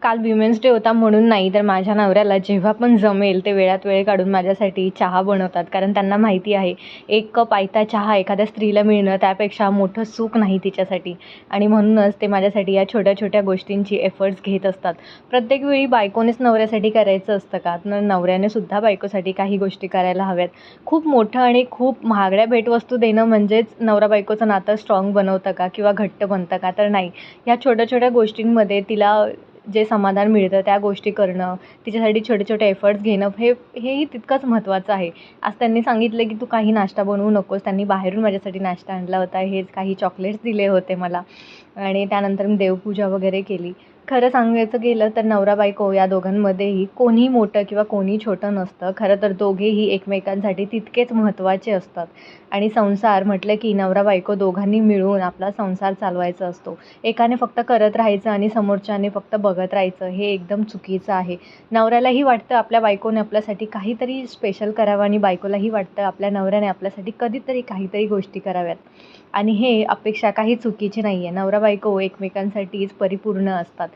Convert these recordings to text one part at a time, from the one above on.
काल women's day होता म्हणून नाही, तर माझ्या नवऱ्याला जेव्हा पण जमेल ते वेळात वेळ काढून माझ्यासाठी चहा बनवतात. कारण त्यांना माहिती आहे, एक कप आयता चहा एखाद्या स्त्रीला मिळणं त्यापेक्षा मोठं सुख नाही तिच्यासाठी. आणि म्हणूनच ते माझ्यासाठी या छोट्या-छोट्या गोष्टींची एफर्ट्स घेत असतात. प्रत्येक वेळी बायकोनेच नवऱ्यासाठी करायचं असतं का? तर नवऱ्याने सुद्धा बायकोसाठी काही गोष्टी करायला हव्यात. खूप मोठं आणि खूप महागड्या भेटवस्तू देणं म्हणजेच नवरा-बायकोचं नातं स्ट्राँग बनवतं का किंवा घट्ट बनतं का? तर नाही. ह्या छोट्या-छोट्या गोष्टींमध्ये तिला जे समाधान मिळतं त्या गोष्टी करणं, तिच्यासाठी छोटे-छोटे एफर्ट्स घेणं हेही तितकंच महत्त्वाचं आहे. आज त्यांनी सांगितलं, की "तू काही नाश्ता बनवू नकोस." त्यांनी बाहेरून माझ्यासाठी नाश्ता आणला होता. हेच काही चॉकलेट्स दिले होते मला आणि त्यानंतर मी देवपूजा वगैरे केली. खरं सांगायचं गेलं तर नवरा-बायको या दोघांमध्येही कोणी मोठं किंवा कोणी छोटं नसतं. खरं तर दोघेही एकमेकांसाठी तितकेच महत्त्वाचे असतात आणि संसार म्हटलं की नवरा-बायको दोघांनी मिळून आपला संसार चालवायचा असतो. एकाने फक्त करत राहायचं आणि समोरच्याने फक्त बघत राहायचं हे एकदम चुकीचं आहे. नवऱ्यालाही वाटतं आपल्या बायकोने आपल्यासाठी काहीतरी स्पेशल करावं आणि बायकोलाही वाटतं आपल्या नवऱ्याने आपल्यासाठी कधीतरी काहीतरी गोष्टी कराव्यात आणि हे अपेक्षा काही चुकीची नाही आहे. नवरा-बायको एकमेकांसाठीच परिपूर्ण असतात.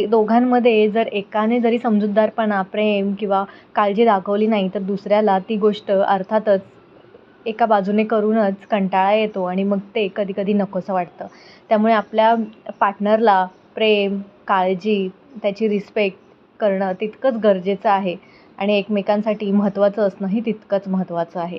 दोघांमध्ये जर एकाने जरी समजूतदारपणा, प्रेम किंवा काळजी दाखवली नाही, तर दुसऱ्याला ती गोष्ट अर्थातच एका बाजूने करूनच कंटाळा येतो आणि मग ते कधी-कधी नकोसं वाटतं. त्यामुळे आपल्या पार्टनरला प्रेम, काळजी, त्याची रिस्पेक्ट करणं तितकंच गरजेचं आहे आणि एकमेकांसाठी महत्त्वाचं असणंही तितकंच महत्त्वाचं आहे.